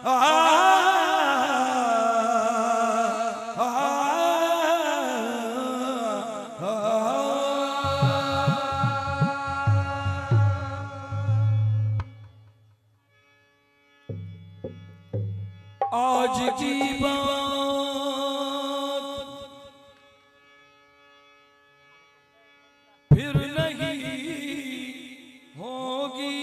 आज की बात फिर नहीं होगी,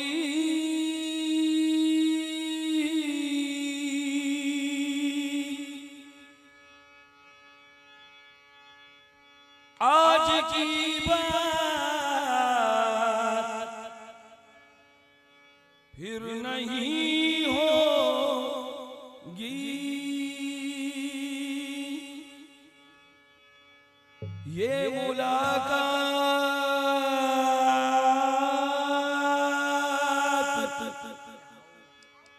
आज की बात फिर नहीं होगी। ये मुलाकात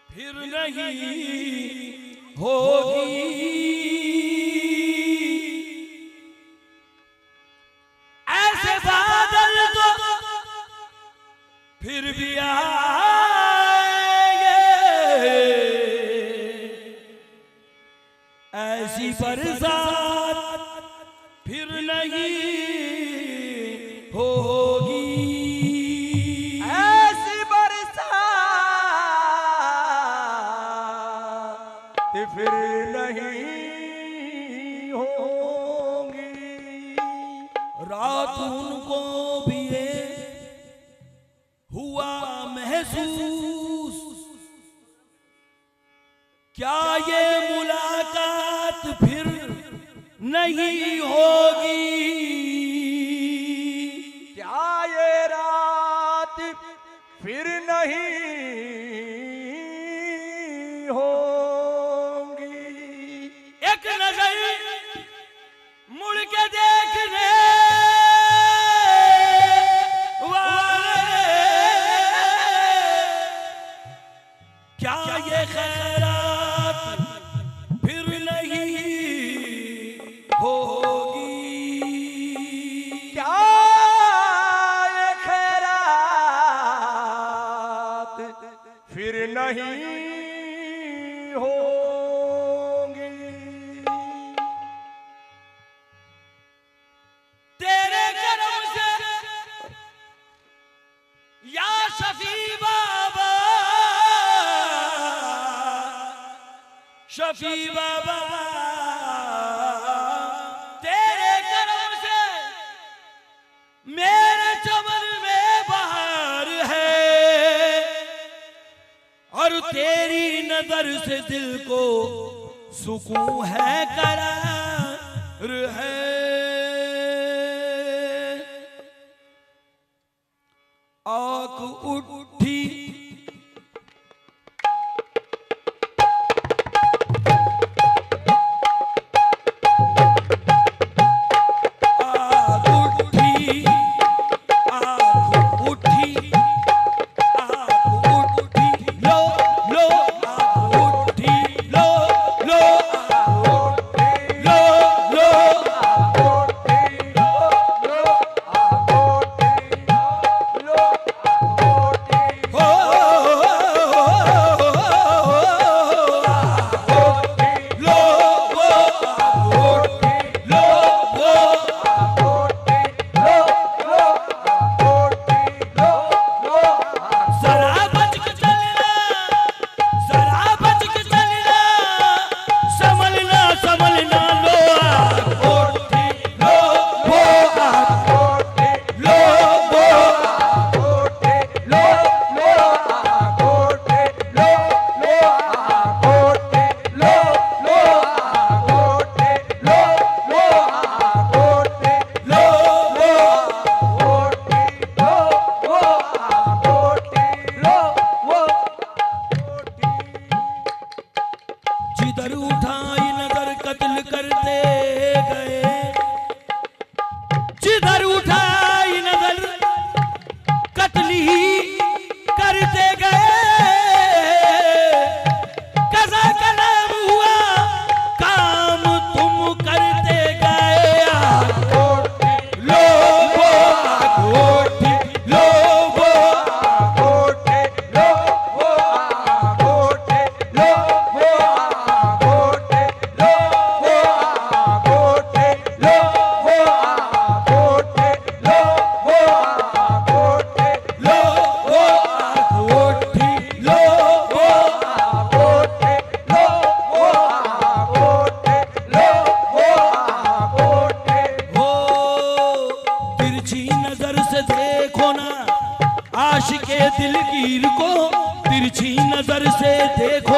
फिर नहीं होगी। ऐसे बादल तो फिर भी आएंगे, ऐसी बरसात फिर नहीं होगी। ऐसी बरसात फिर नहीं होगी। रात उनको भी ये हुआ महसूस, क्या ये मुलाकात फिर नहीं होगी। क्या ये रात फिर नहीं होगी। एक नजर मुड़ के देखने वाले, क्या ये खैरात फिर नहीं होगी। क्या ये खैरात फिर नहीं होगी। तेरे करम से या शफी बाबा, शफी बाबा, तेरे करम से मेरे चमन में बहार है, और तेरी नजर से दिल को सुकून है, करार है। आँख उठी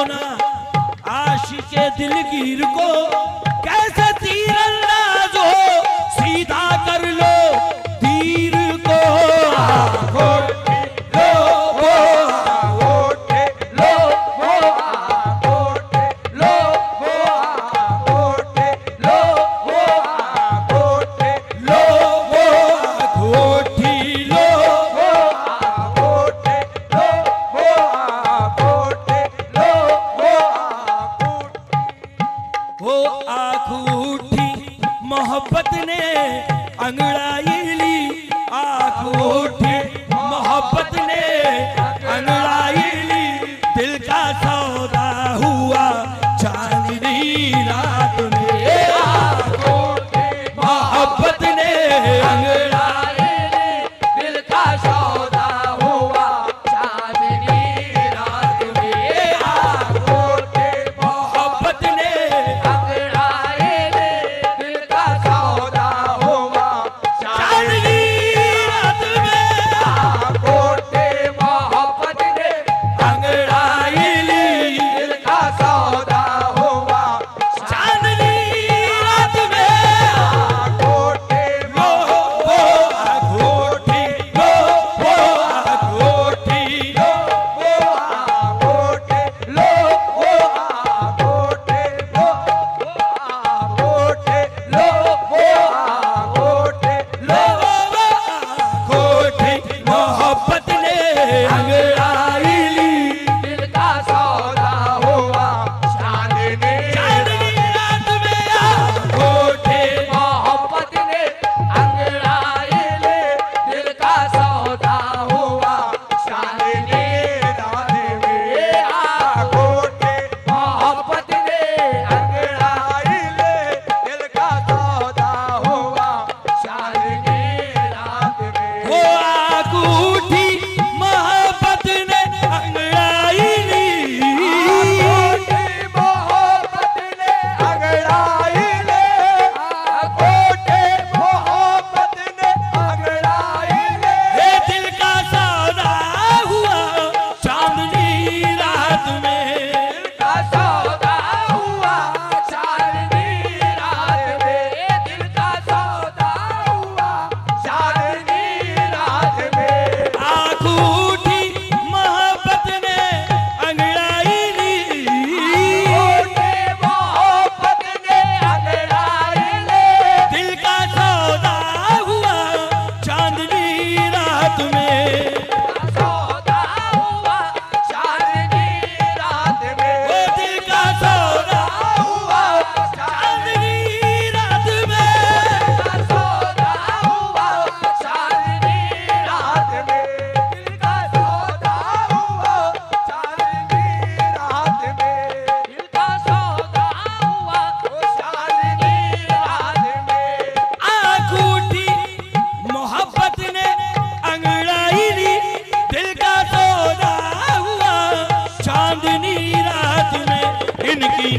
ना आशिके दिलगीर को, कैसे तीर अंदाज हो सीधा कर लो तीर को। मोहब्बत ने अंगड़ाई ली, आँख उठी मोहब्बत ने अंगड़ाई ली, दिल का सौदा हुआ चांदनी रात में। आँख उठी मोहब्बत ने अंगड़ाई ली, दिल का सौदा हुआ चांदनी रात में। आँख उठी मोहब्बत ने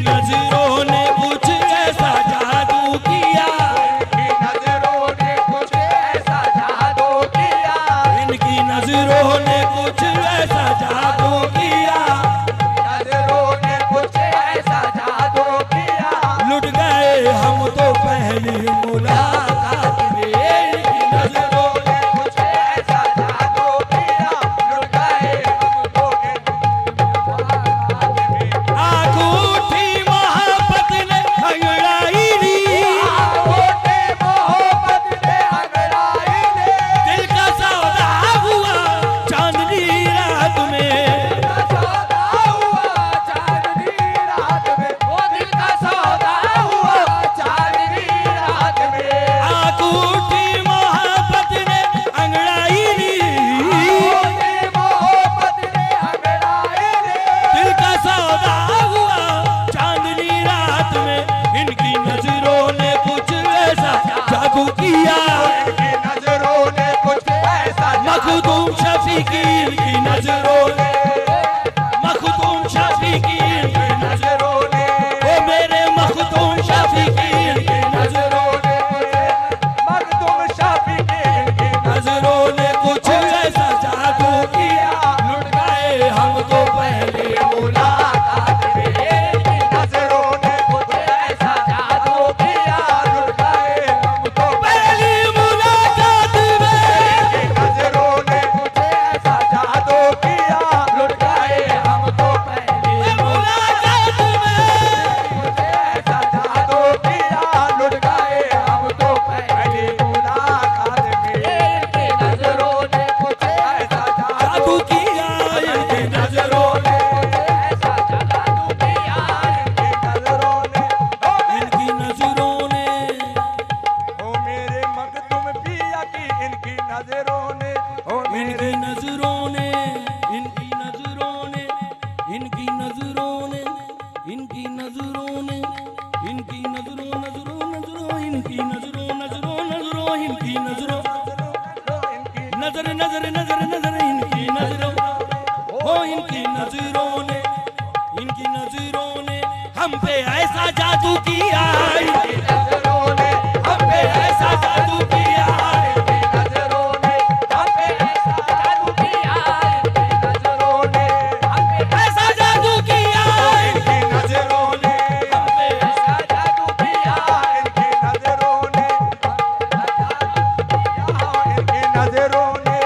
नजरों ने कुछ ऐसा जादू किया, नजरों ने कुछ ऐसा जादू किया, इनकी नजरों ने कुछ ऐसा जादू किया, नजरों ने कुछ ऐसा जादू किया, लुट गए हम तो पहली मुलाकात में। इनकी नजरों ने कुछ ऐसा जादू किया, लुट गए हम तो आँख उठी मोहब्बत ने अंगड़ाई ली, मोहब्बत ने अंगड़ाई ली, दिल का सौदा हुआ चांदनी रात में, सौदा हुआ चांदनी रात में, वो दिल का सौदा हुआ चांदनी रात में। आँख उठी मोहब्बत ने अंगड़ाई ली, मोहब्बत ने अंगड़ाई ली, दिल का सौदा हुआ चांदनी रात में। इनकी नजरों ने कुछ ऐसा जादू किया, इनकी नजरों ने कुछ ऐसा, मखदूम शफी की इनकी नजरों ने, मखदूम शफी की इनकी नजरों ने, वो मेरे मखदूम शफी की इनकी नजरों ने, मखदूम शफी की इनकी नजरों ने कुछ ऐसा जादू किया, लुट गए हम तो पहले मुलाकात नजरों ने हम पे ऐसा जादू किया, इनकी नजरों ने हम पे ऐसा जादू किया, इनकी नजरों ने हम पे ऐसा जादू किया, इनकी नजरों ने हम पे ऐसा जादू किया, इनकी नजरों ने हम पे ऐसा जादू किया, इनकी नजरों ने इनकी नजरों ने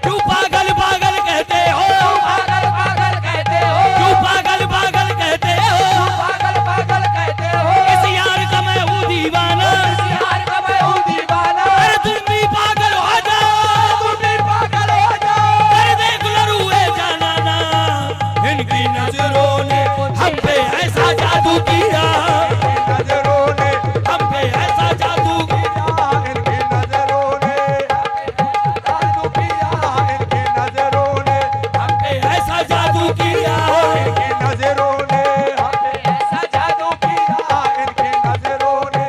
क्यों पागल पागल कहते हो, पागल पागल कहते हो, क्यों पागल पागल कहते हो, पागल पागल कहते हो, इस यार का मैं हूँ दीवाना, इस यार का मैं हूँ दीवाना, अरे तुम भी पागल हो जाओ, तुम भी पागल हो जाओ, अरे देख लो रूए जाना ना, इनकी नजरों ने हम पे ऐसा जादू किया, इनकी नजरों ने हम पे ऐसा जादू किया, इनकी नजरों ने जादू किया, इनकी नजरों ने हम पे ऐसा जादू किया, इनकी नजरों ने हम पे ऐसा जादू किया, इनकी नजरों ने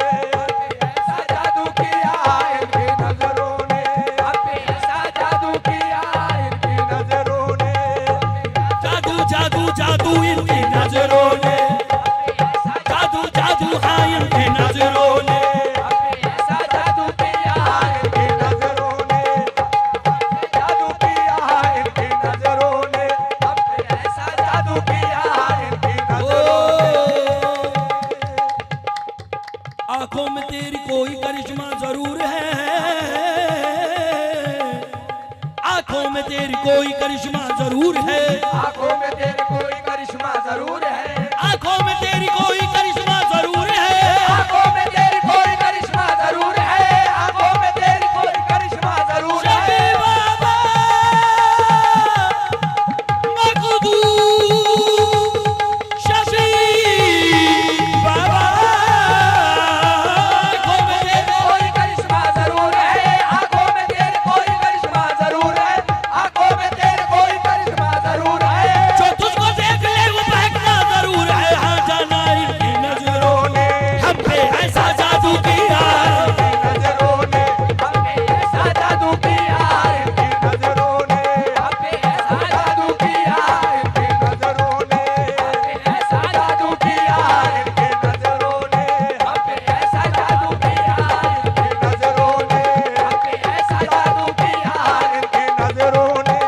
ऐसा जादू किया, इनकी नजरों ने हम पे ऐसा जादू किया, इनकी नजरों ने जादू जादू जादू इनकी नजरों ने, जादू जादू हाँ इनकी नजरों ने, ऐसा जादू किया, इनकी नजरों ने जादू किया, इनकी नजरों ने हम पे ऐसा जादू किया, इनकी नजरों आंखों में तेरी कोई करिश्मा जरूर है, आंखों में तेरी कोई करिश्मा जरूर है, आंखों में तेरे कोई करिश्मा जरूर है, आंखों में तेरी कोई करिश्मा जरूर है, आंखों में तेरी कोई करिश्मा जरूर है, आंखों में तेरी कोई करिश्मा जरूर है, शफी बाबा मखदूम शफी बाबा आंखों में तेरी कोई करिश्मा जरूर है, आंखों में तेरे कोई करिश्मा जरूर है, आंखों में तेरे कोई करिश्मा जरूर है, जो तुझको देख ले वो बहकना जरूर है, हाँ जाना इनकी नजरों ने हम पे ऐसा जादू किया, नजरों ने हम पे ऐसा जादू किया, इनकी नजरों ने हम पे ऐसा जादू किया, इनकी नजरों ने हम पे ऐसा जादू किया, इनकी नजरों ने हम पे ऐसा जादू किया, इनकी नजरों ने हम पे ऐसा जादू किया, इनकी नजरों ने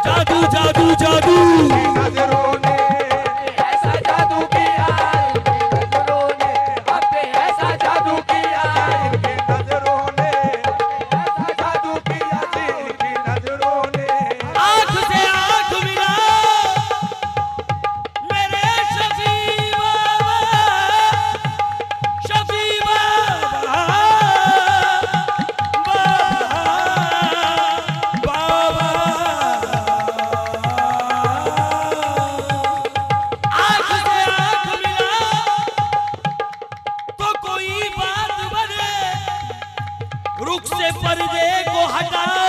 जादू जादू जादू नजरों ने ऐसा जादू किया, इनकी नजरों ने हम पे ऐसा जादू किया, इनकी नजरों ने ऐसा जादू किया, इनकी नजरों ने आँख से आँख मिला मेरे शफी बाबा बाबा आँख से आँख मिला तो कोई बात बने, रुख से पर्दे को हटाओ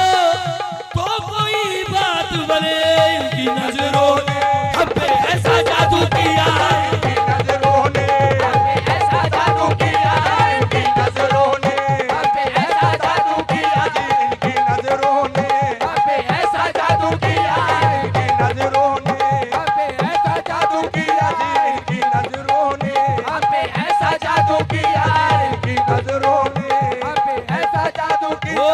तो कोई बात बने, इनकी नजरों ने हम पे ऐसा जादू किया, इनकी नजरों ने हम पे ऐसा जादू किया, इनकी नजरों ने हम पे ऐसा जादू किया, इनकी नजरों ने हम पे ऐसा जादू किया, इनकी नजरों ने हम पे ऐसा जादू किया, इनकी नजरों ने हम पे ऐसा जादू किया, इनकी नजरों ने हम पे ऐसा जादू किया।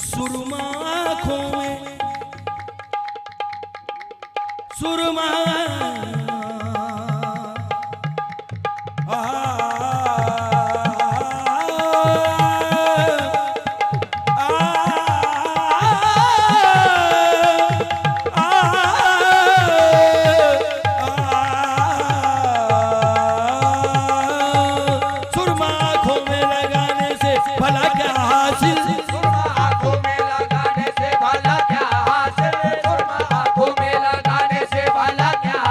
सुरमा आँखों में सुरमा सुरमा आँखों में लगाने से भला क्या हासिल, सुरमा आँखों में लगाने से भला क्या हासिल, सुरमा आँखों में लगाने से भला क्या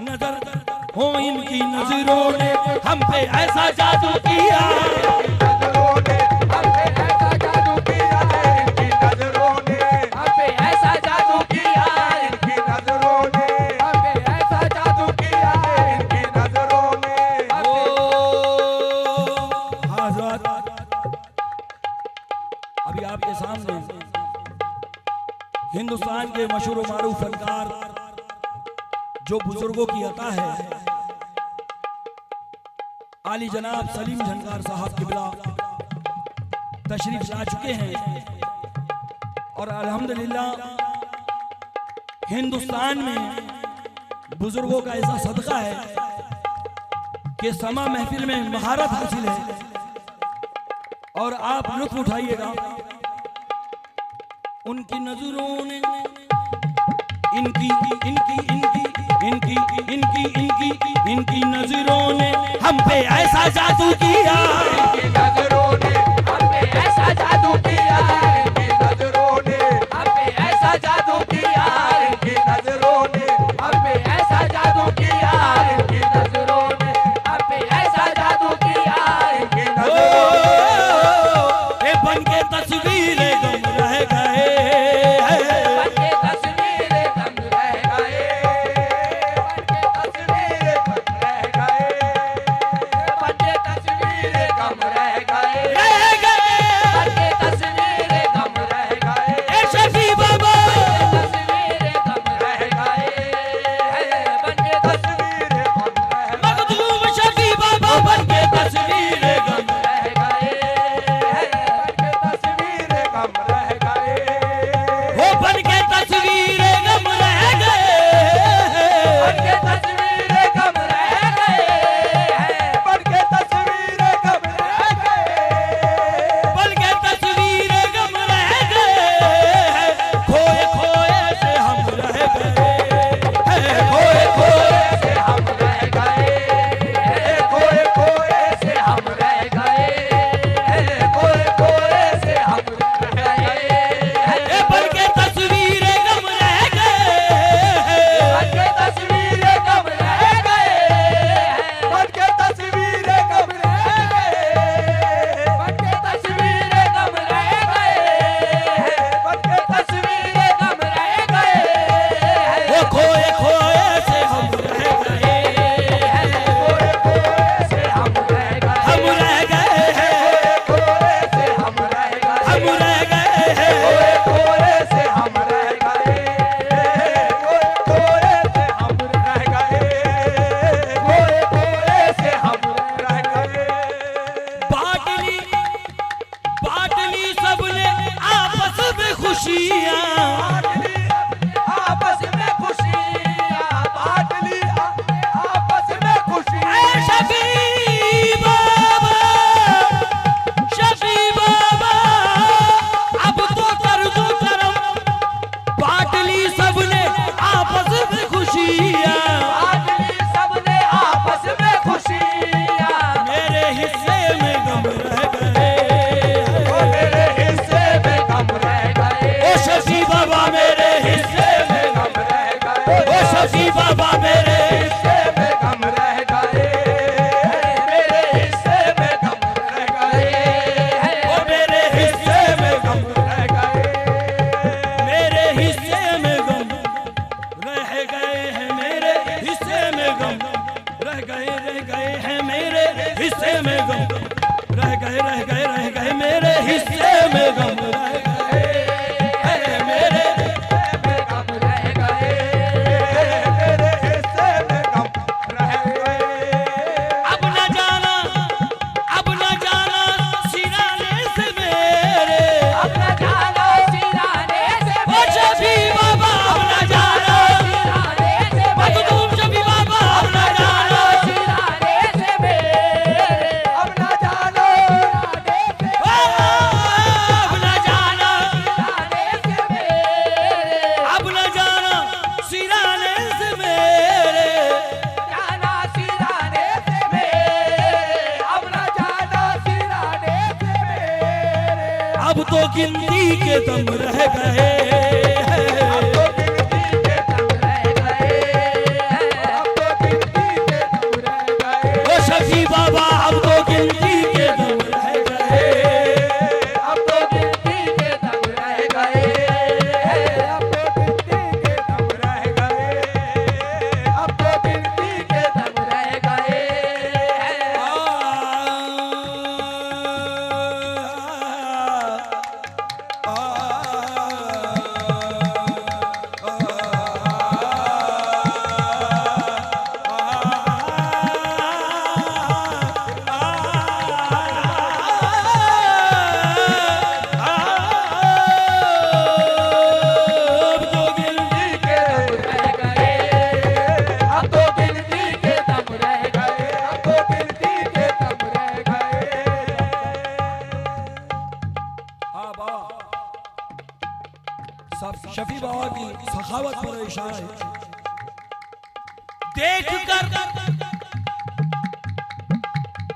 नजर हो इनकी नजरों ने हम पे ऐसा जादू किया, नजरों ने हम पे ऐसा जादू किया, इनकी नजरों ने हम पे ऐसा जादू किया, इनकी नजरों ने हम पे ऐसा जादू किया, इनकी नजरों ने। हज़रत अभी आपके सामने हिंदुस्तान के मशहूर व मारूफ फनकार जो बुजुर्गों की अता है, आली जनाब सलीम झनकार साहब किबला तशरीफ ला चुके हैं। और अल्हम्दुलिल्लाह हिंदुस्तान में बुजुर्गों का ऐसा सदका है कि समा महफिल में महारत हासिल है। और आप लुत्फ उठाइएगा। उनकी नजरों ने इनकी इनकी इनकी इनकी इनकी इनकी इनकी नजरों ने हम पे ऐसा जादू किया, इनकी नजरों ने हम पे ऐसा जादू किया, इनकी नजरों ने हम पे ऐसा जादू किया, इनकी नजरों ने हम पे ऐसा जादू किया, इनकी नजरों ने हम पे ऐसा जादू किया, इनकी नजरों ए बन के तस्वीरें गम रह गए, बन के तस्वीरें गम रह गए, बन के तस्वीरें गम रह गए, बन के तस्वीरें गम रह गए, ए शफी बाबा तस्वीरें गम रह गए, बन के तस्वीरें गम रह गए, मखदूम शफी बाबा बन के तस्वीरें गम रह गए, बन के तस्वीरें गम रह गए, हो बन के तस्वीरें गम रह गए, बन के तस्वीरें गम रह गए, बन के तस्वीरें गम रह गए, बन के तस्वीरें गम रह गए, खोए खोए से हम रह गए, खोए खोए से हम रह गए, खोए खोए से हम रह गए, खोए खोए से हम रह गए, ए बन के तस्वीरें गम रह गए, बन के तस्वीरें गम रह गए, बन के तस्वीरें गम रह गए, बन के तस्वीरें गम रह गए, बन के तस्वीरें गम रह गए, वो खोए खोए से हम रह गए, खोए खोए से हम रह गए, हम रह गए हैं, खोए से हम रह गए, हम रह गए हैं, खोए खोए से हम रह गए, खोए खोए से हम रह गए, खोए खोए से हम रह गए। बाटली बाटली सबने आपस में खुशियाँ, बाटली आपस में खुशियाँ, बाटली आपस में ऐ खुशियाँ, शफी बाबा, शफी बाबा, अब तो कर दो करम, बाटली सबने आपस में खुशियाँ, बाटली सबने आपस में खुशियाँ, मेरे हिस्से में गम रह गए, वो मेरे हिस्से में गम रह गए, ओ शफी बाबा मेरे हिस्से में, गम रह गए, ओ शफी बाबा मेरे हिस्से में गम रह गए, मेरे हिस्से में गम रह गए, ओ मेरे हिस्से में गम, रह गए, मेरे हिस्से में गम रह गए हैं, मेरे हिस्से में गम रह गए हैं, मेरे हिस्से में गम रह गए मेरे हिस्से में गम रह गए हैं, मेरे में गम रह गए, मेरे हिस्से में गम रह गए। अब न जाना सिराने से मेरे, अब न जाना सिराने से ओ शफी बाबा अब न जाना, सिराने से मखदूम शफी बाबा अब न जाना, सिराने से मेरे, अब न जानो अब न जाना, सिराने से मेरे, अब न जाना सिराने से मेरे, जाना सिराने से मेरे, अब न जाना सिराने से मेरे, अब तो गिनती के दम रह गए, अब तो गिनती के दम रह गए, अब तो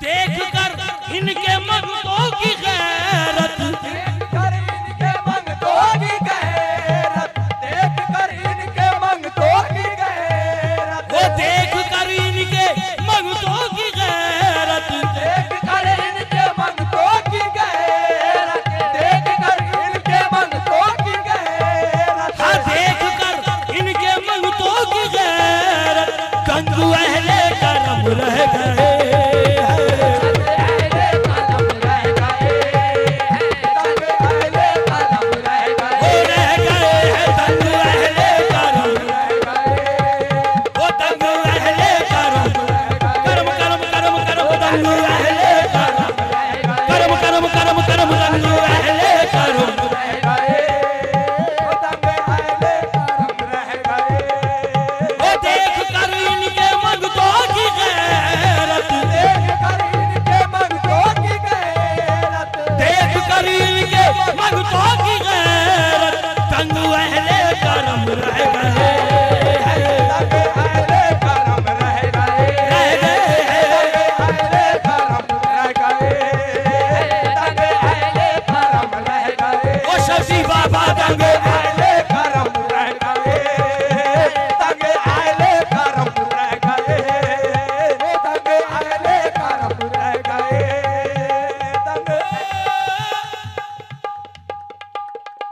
देख कर इनके मंगतों की गैरत, देख कर इनके मंगतों की गैरत, देख कर इनके मंगतों की गैरत, वो देख कर इनके मंगतों की गैरत, देख कर इनके मंगतों की गैरत, देख कर इनके मंगतों की गैरत, हाँ देख कर इनके मंगतों की गैरत, गंगू अहले करम रह गए।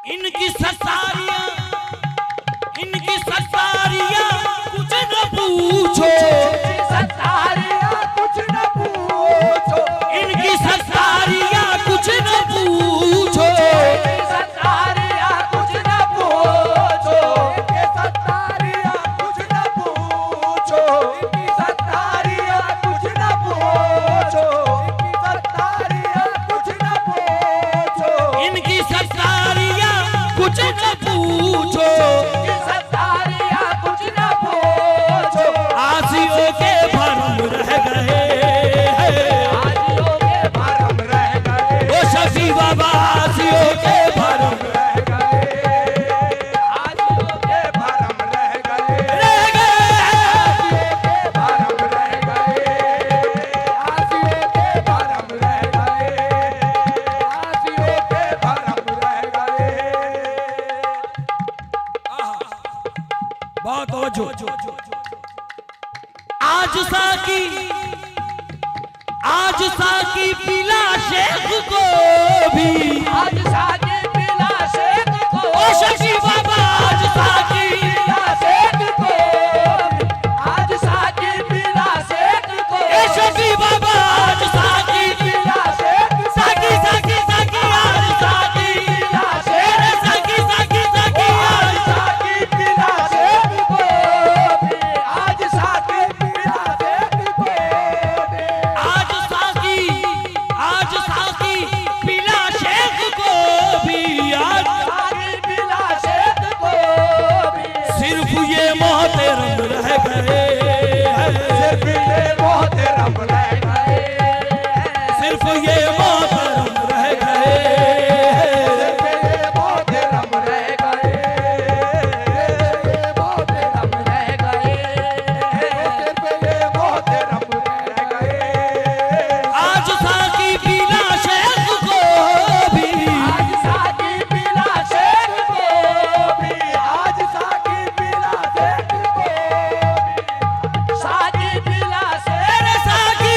इनकी सत्तारियां कुछ न पूछो, सत्तारियां कुछ न पूछो, इनकी सत्तारियां कुछ न पूछो, सत्तारियां कुछ न पूछो, सत्तारियां कुछ न पूछो, सत्तारियां कुछ न पूछो, सत्तारियां कुछ न पूछो, इनकी सत्तारियां कुछ न पूछो, सत्तारियां कुछ न पूछो, आसियों के भरम रह गए, आसियों के भरम रह गए, ओ शफी बाबा आसियों के भरम रह गए, आसियों के भरम रह गए, रह गए। भरम रह गए, आसियों के भरम रह गए, आसियों के भरम रह गए। बहुत तवज्जो। आज साकी पिला शेख को भी, आज साकी पिला शेख को, ओ शफी बाबा आज साकी, पिला शेख को, आज साकी पिला शेख को, ए शफी बाबा आज साकी, पिला शेख को, साकी साकी साकी आज साकी, पिला ए शेख साकी साकी साकी आज साकी पिला शेख को, आज साकी पिला शेख को, आज साकी पिला शेख को भी, आज साकी पिला शेख को भी, सिर्फ ये मोहतरम रह गए, सिर्फ ये मोहतरम रह गए, सिर्फ ये मोहतरम रह गए, सिर्फ ये मोहतरम रह गए, मोहतरम रह गए, सिर्फ ये मोहतरम रह गए। आज साकी पिला शेख को भी, आज साकी पिला शेख को भी, आज साकी पिला शेख को भी, साकी पिला शेख साकी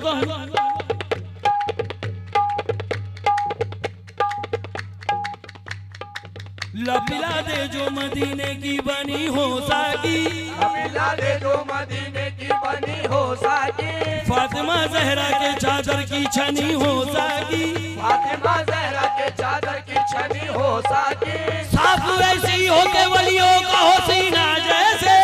बताता हूँ। लपिला दे जो मदीने की बनी हो साकी, लपिला दे जो मदीने की बनी हो साकी, फातिमा जहरा के चादर की छनी हो साकी, फातिमा जहरा के चादर की छनी हो साकी, साफ ऐसी हो के वलियों का हो सीना जैसे,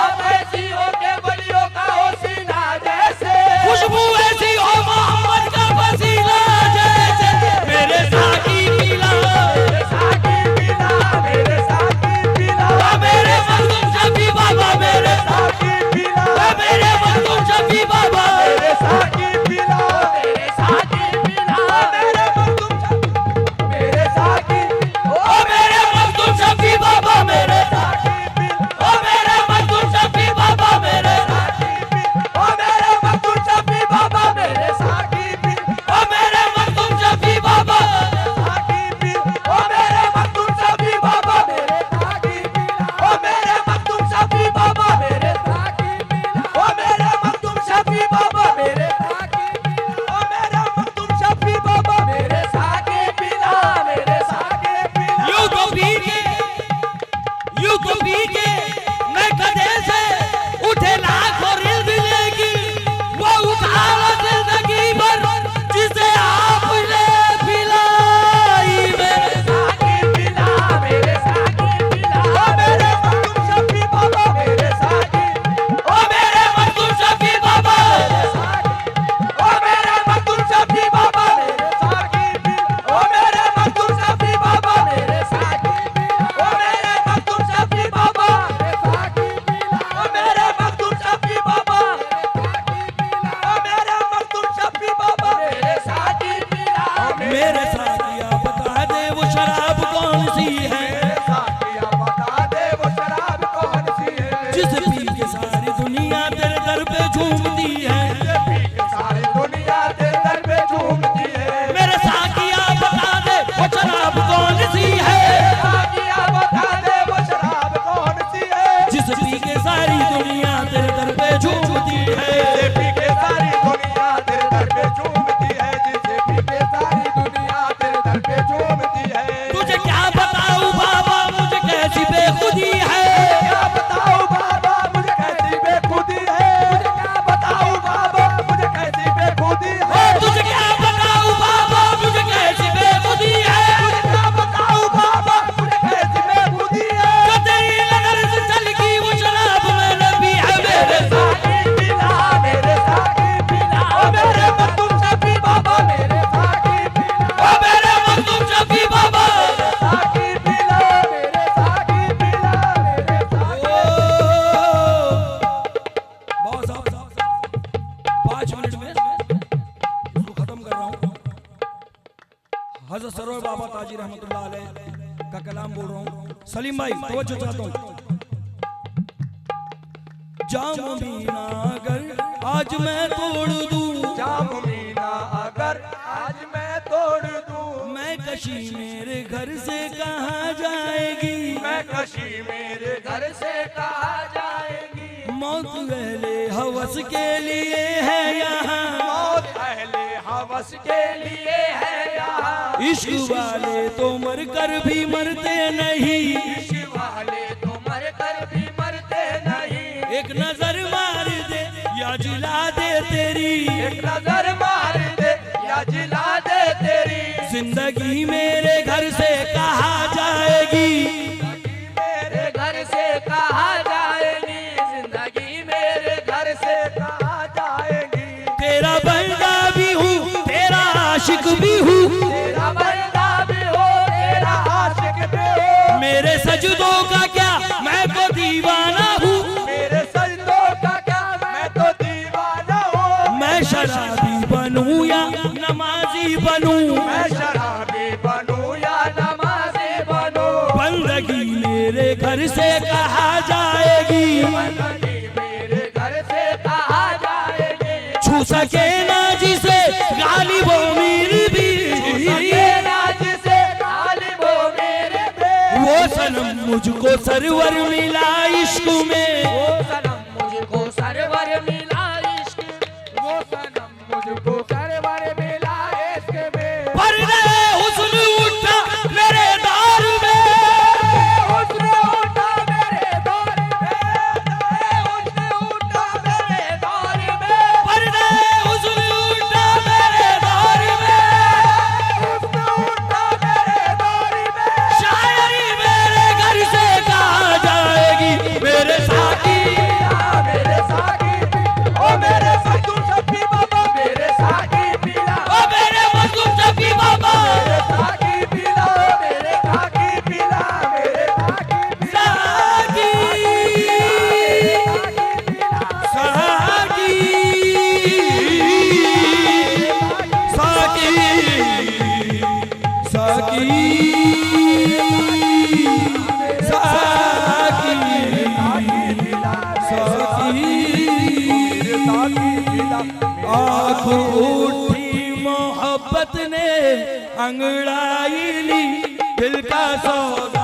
आप ऐसी हो के वलियों का हो सीना जैसे, खुशबू ऐसी हो मोहम्मद का पसीना जैसे, मेरे साकी पिला, मेरे साकी पिला, मेरे साकी पिला, मेरे मखदूम शफी बाबा, मेरे साकी पिला, मेरे मखदूम शफी बाबा, मेरे साकी पिला, मेरे साकी पिला, मेरे मखदूम शफी, मेरे साकी, ओ मेरे मखदूम शफी बाबा, मेरे साकी पिला, ओ मेरे मखदूम शफी बाबा, मेरे ओ मेरे मखदूम शफी बाबा, मेरे साकी पिला, ओ मेरे मखदूम शफी बाबा, साकी पिला, ओ मेरे मखदूम शफी बाबा, मेरे साकी पिला, ओ मेरे मखदूम शफी बाबा, मेरे साकी पिला, ओ मेरे मखदूम शफी बाबा, मेरे साकी पिला, ओ मेरे मखदूम शफी बाबा, मेरे साकी पिला, मेरे साकी पिला, यूं तो पी के, यूं तो पी के मैं गधे से उठे लाखों रिल्द लेगी, वो उठा जिंदगी भर जिसे आपने पिलाई, मेरे साकी पिला, मेरे साकी पिला, ओ मेरे मखदूम शफी बाबा, मेरे साकी, ओ मेरे मखदूम शफी बाबा, ओ मेरे मखदूम शफी बाबा, मेरे साकी पिला, ओ मेरे मखदूम शफी बाबा, मेरे साकी पिला, ओ मेरे मखदूम शफी बाबा, मेरे साकी पिला, ओ मेरे मखदूम शफी बाबा, ओ मेरे मखदूम शफी बाबा, मेरे साकी पिला, मेरे साथिया बता दे वो शराब कौन सी है, मेरे साकिया बता दे वो शराब कौन सी है, जिस पी के सारी दुनिया तेरे दर पे झूमती है, सारी दुनिया तेरे दर पे झूमती है, मेरे साथिया बता दे वो शराब कौन सी है, साकिया बता दे वो शराब कौन सी है, जिस पी के सारी दुनिया तेरे दर पे झूमती है, जिसे पी के सारी दुनिया तेरे दर पे झूमती है, जिसे पी के सारी दुनिया तेरे दर पे झूमती है, तुझे क्या बताऊं बाबा मुझे कैसी बेखुदी है, क्या बताऊं बाबा मुझे कैसी बेखुदी है, मुझे क्या बताऊं बाबा मुझे कैसी बेखुदी ओ है, तुझे क्या बताऊं बाबा मुझे कैसी बेखुदी है, मुझे क्या बताऊं बाबा मुझे कैसी बेखुदी है, जो तेरी नजर से चलगी वो शराब में नबी है, मेरे साकी पिला, मेरे साकी पिला, ओ मेरे मखदूम शफी बाबा, मेरे साकी पिला, ओ मेरे मखदूम शफी बाबा, साकी पिला, मेरे साकी पिला, मेरे साकी, बहुत साहब 5 मिनट में इसको खत्म कर रहा हूँ। हजरत सरोवर बाबा ताजी रहमतुल्लाह अलैह का कलाम बोल रहा हूँ। सलीम भाई तवज्जो चाहता हूँ। जाम मीना अगर आज मैं तोड़ दूं, जाम मीना अगर आज मैं तोड़ दूं, मैं कशी मेरे घर से कहाँ जाएगी, मैं कशी मेरे घर से कहाँ जाएगी, मौत पहले हवस के लिए है यहाँ, मौत पहले हवस के लिए है यहाँ, इश्क वाले तो मर कर भी मरते नहीं, इश्क वाले तो मर कर भी मरते नहीं, एक नजर मार दे या जिला दे तेरी, एक नजर मार दे या जिला दे तेरी, जिंदगी मेरे घर से कहाँ जाएगी, मेरे घर से कहाँ जाएगी, जिंदगी मेरे घर से कहाँ जाएगी, तेरा बंदा भी हूँ तेरा आशिक भी हूँ, तेरा बंदा भी हो तेरा आशिक भी हो, मेरे सजदों का क्या मैं तो दीवाना हूँ, मेरे सजदों का क्या मैं तो दीवाना हूँ, मैं शराबी बनूं या नमाजी बनूं, मैं शराबी बनूं या नमाजी बनूं, बंदगी मेरे घर से कहाँ जाएगी, बंदगी मेरे घर से कहाँ जाएगी, छू सके ना जिसे गालिब वो मेरी भी, तेरा जिसे गालिब हो मेरे पे, वो सनम मुझको सरवर मिला इश्क में, वो सनम मुझको सरवर मिला इश्क, वो सनम आँख उठी मोहब्बत ने अंगड़ाई ली, दिल का सौदा